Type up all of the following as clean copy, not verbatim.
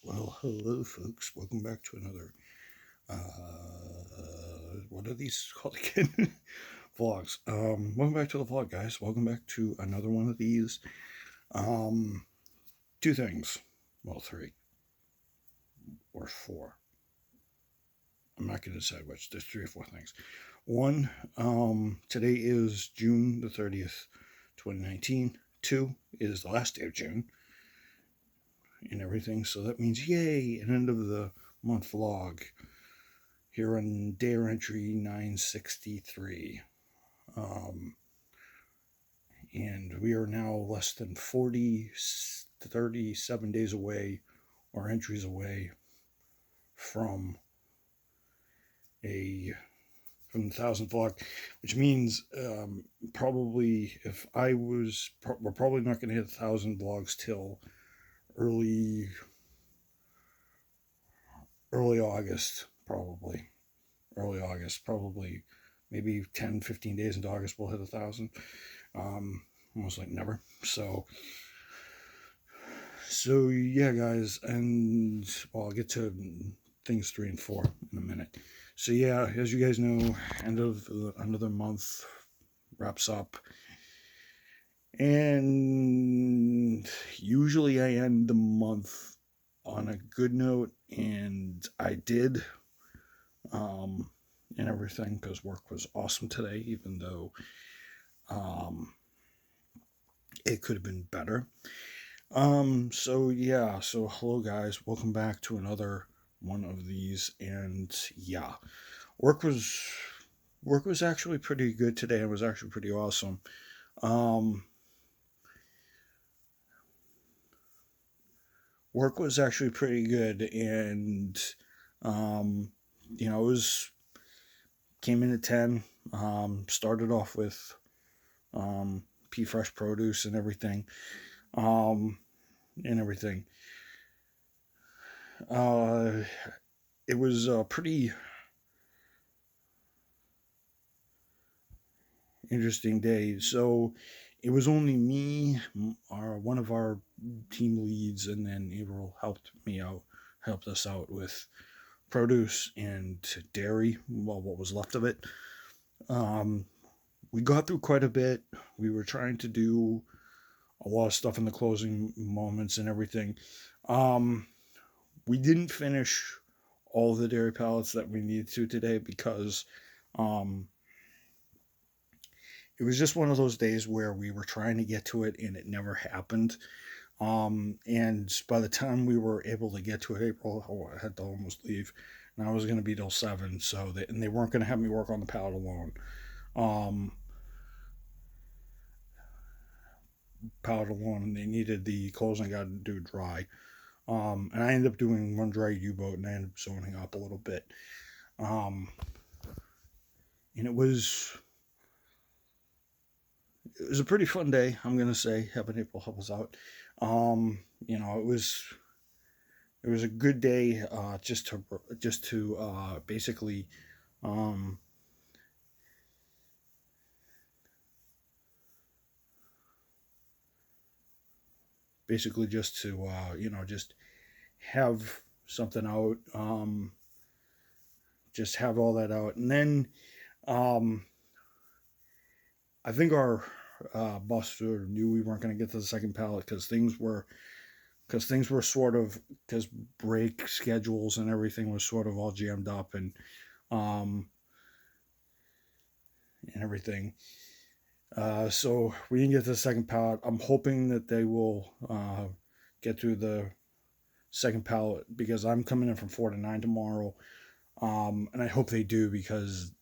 Well, hello, folks. Welcome back to another. What are these called again? Vlogs. Welcome back to the vlog, guys. Welcome back to another one of these. Um, Two things. Well, three or four. I'm not going to decide which. There's three or four things. One. Today is June the 30th, 2019. Two is the last day of June and everything. So that means yay, an end of the month vlog here on Dare Entry 963. Um, and we are now less than 37 days away, or entries away, from a from the 1,000th vlog, which means probably if I was, we're probably not going to hit 1,000 vlogs till early early August, probably probably maybe 10, 15 days into August we'll hit 1,000. Almost like never. So yeah, guys, and well, I'll get to things 3 and 4 in a minute. So yeah, as you guys know, end of another month wraps up, and usually I end the month on a good note, and I did, and everything, because work was awesome today, even though it could have been better. So yeah, so hello guys, welcome back to another one of these, and yeah, work was work was actually pretty good today. It was actually pretty awesome. Um, Work was actually pretty good, and um, it was came in at 10. Started off with P Fresh produce and everything. Um, and everything. Uh, it was a pretty interesting day. So it was only me, one of our team leads, and then April helped us out with produce and dairy, well, what was left of it. Um, we got through quite a bit. We were trying to do a lot of stuff in the closing moments and everything. Um, we didn't finish all the dairy pallets that we needed to today because um, it was just one of those days where we were trying to get to it and it never happened. And by the time we were able to get to it, April had to almost leave, and I was going to be till 7. And they weren't going to have me work on the pallet alone. Um, and they needed the clothes I got to do dry. And I ended up doing one dry U-boat, and I ended up zoning up a little bit. Um, and it was a pretty fun day, I'm gonna say, having April help us out. It was a good day, just to um, basically just to just have something out, just have all that out, and then um, I think our boss sort of knew we weren't going to get to the second pallet because things were sort of, because break schedules and everything was sort of all jammed up, um and everything. So we didn't get to the second pallet. I'm hoping that they will get through the second pallet because I'm coming in from 4 to 9 tomorrow. And I hope they do because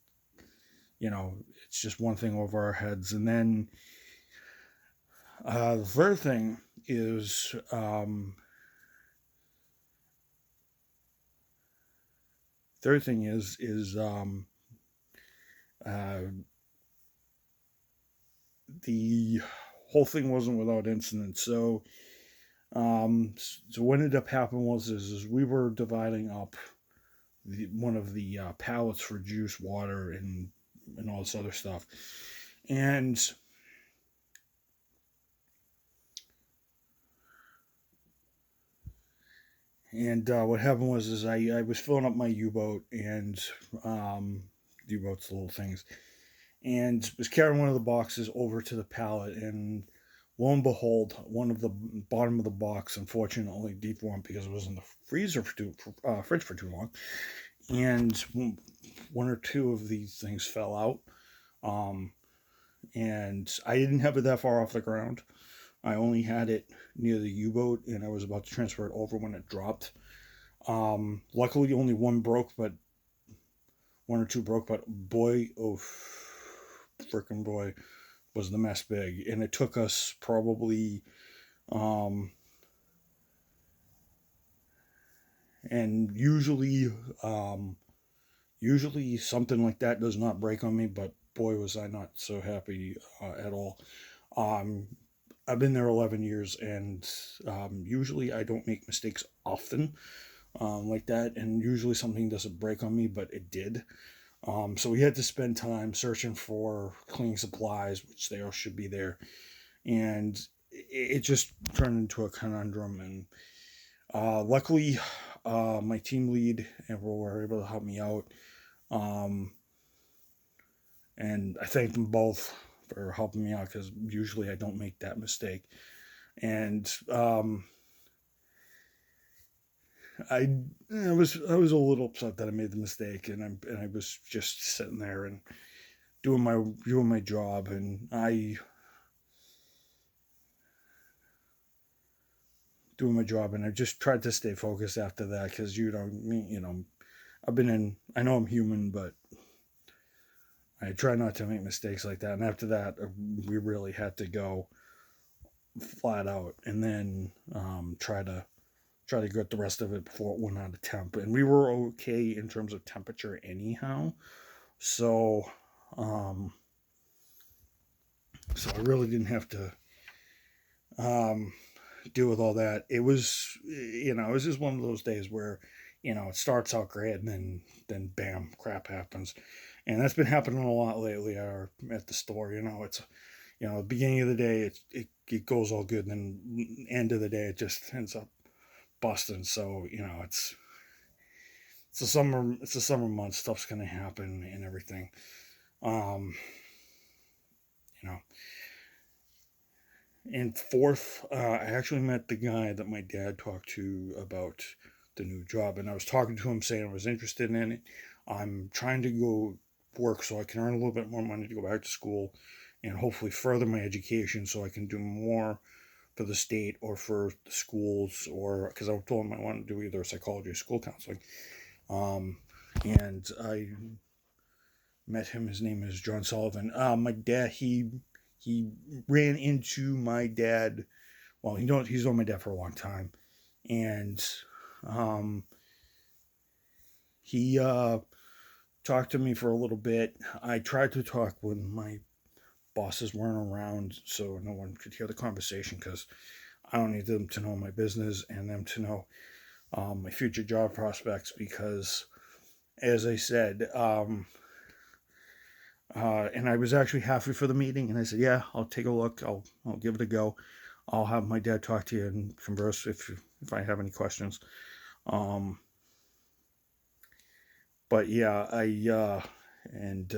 it's just one thing over our heads. And then the third thing is uh, the whole thing wasn't without incident. So what ended up happening is we were dividing up one of the pallets for juice, water, and all this other stuff, and And what happened was, is I was filling up my U-boat and U-boats, little things, and was carrying one of the boxes over to the pallet, and lo and behold, one of the bottom of the box unfortunately deformed because it was in the fridge for too long, and one or two of these things fell out. Um, and I didn't have it that far off the ground. I only had it near the U-boat, and I was about to transfer it over when it dropped. Luckily, only one broke, but one or two broke. But boy, oh, freaking boy, was the mess big, and it took us probably, um, and usually something like that does not break on me, but boy, was I not so happy at all. Um, I've been there 11 years, and usually I don't make mistakes often like that, and usually something doesn't break on me, but it did. So we had to spend time searching for cleaning supplies, which they all should be there, and it just turned into a conundrum. And luckily, my team lead and were able to help me out, um, and I thank them both for helping me out because usually I don't make that mistake. And I was a little upset that I made the mistake, and I was just sitting there and doing my job, and I doing my job, and I just tried to stay focused after that because I know I'm human, but I try not to make mistakes like that. And after that, we really had to go flat out, and then try to get the rest of it before it went out of temp. And we were okay in terms of temperature anyhow, so um, so I really didn't have to um, deal with all that. It was just one of those days where it starts out great, and then bam, crap happens, and that's been happening a lot lately at the store. It's the beginning of the day it goes all good, and then end of the day it just ends up busting. So it's the summer month, stuff's gonna happen and everything. Um, you know, And fourth, I actually met the guy that my dad talked to about the new job, and I was talking to him saying I was interested in it. I'm trying to go work so I can earn a little bit more money to go back to school and hopefully further my education so I can do more for the state or for the schools, or because I told him I wanted to do either psychology or school counseling. Um, and I met him. His name is John Sullivan. My dad, he ran into my dad. Well, he's known my dad for a long time, and um, he talked to me for a little bit. I tried to talk when my bosses weren't around, so no one could hear the conversation because I don't need them to know my business and them to know my future job prospects. Because, as I said, and I was actually happy for the meeting, and I said, "Yeah, I'll take a look. I'll give it a go. I'll have my dad talk to you and converse if I have any questions." Um, but yeah, I and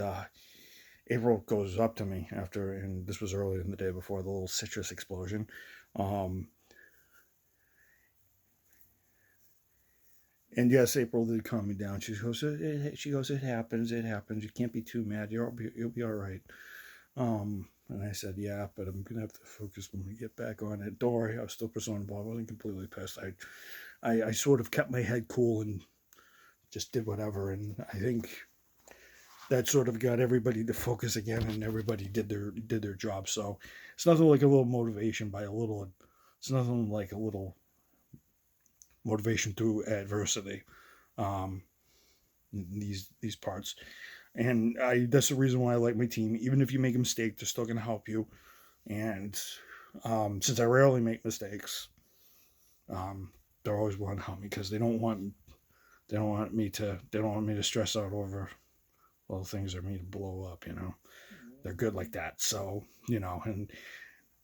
April goes up to me after, and this was early in the day before the little citrus explosion. Um, and yes, April did calm me down. She goes, it happens. It happens. You can't be too mad. You'll be all right. And I said, yeah, but I'm gonna have to focus when we get back on it. Don't worry, I was still presentable. I wasn't completely pissed. I sort of kept my head cool and just did whatever. And I think that sort of got everybody to focus again, and everybody did their job. So it's nothing like a little motivation by a little. It's nothing like a little motivation through adversity. Um, these parts, and that's the reason why I like my team. Even if you make a mistake, they're still gonna help you. And since I rarely make mistakes, um, they're always willing to help me because they don't want me to stress out over little things or me to blow up. They're good like that. So and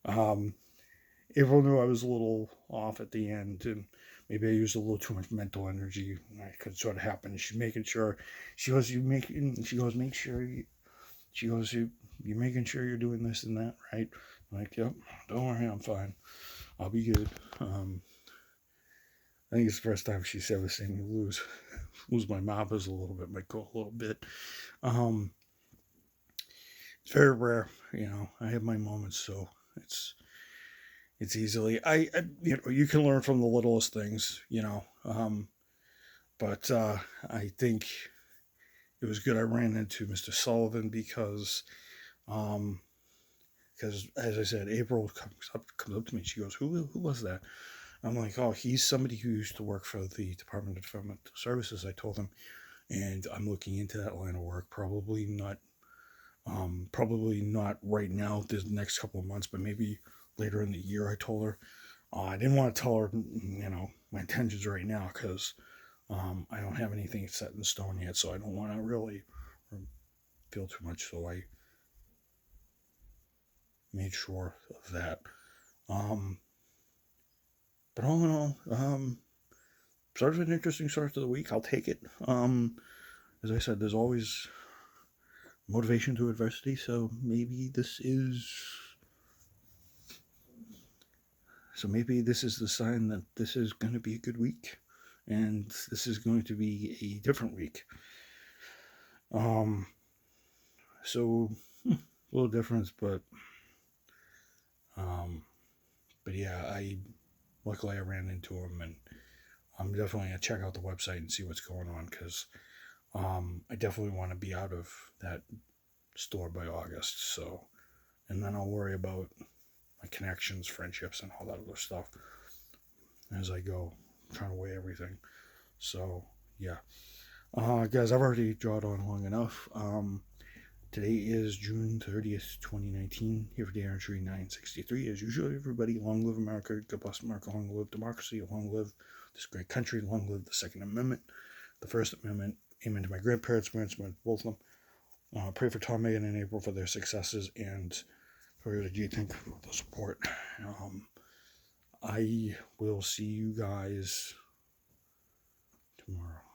um, April knew I was a little off at the end, and maybe I used a little too much mental energy. That could sort of happen. She's making sure. She goes, you making. She goes, make sure you. She goes, you're making sure you're doing this and that, right? I'm like, yep. Don't worry, I'm fine. I'll be good. I think it's the first time she's ever seen me lose my marbles a little bit, might go a little bit. Um, it's very rare, I have my moments, so it's it's easily you can learn from the littlest things, but I think it was good I ran into Mr. Sullivan um, because as I said, April comes up to me. She goes, "Who was that?" I'm like, "Oh, he's somebody who used to work for the Department of Developmental Services." I told him, and I'm looking into that line of work. Probably not right now. This next couple of months, but maybe later in the year. I told her. I didn't want to tell her, my intentions right now because I don't have anything set in stone yet, so I don't want to really feel too much. So I made sure of that. Um, but all in all, sort of an interesting start to the week. I'll take it. As I said, there's always motivation to adversity, so maybe this is the sign that this is going to be a good week, and this is going to be a different week. So a little difference, but yeah, luckily I ran into him, and I'm definitely gonna check out the website and see what's going on because I definitely want to be out of that store by August. So, and then I'll worry about my connections, friendships, and all that other stuff as I go, trying to weigh everything. So yeah, guys, I've already jawed on long enough. Today is June 30th, 2019. Here for Darren Tree 963. As usual, everybody, long live America, God bless America, long live democracy, long live this great country, long live the Second Amendment, the First Amendment. Amen to my grandparents, both of them. Pray for Tom, Megan, and April for their successes, and for G, thank you for the support. I will see you guys tomorrow.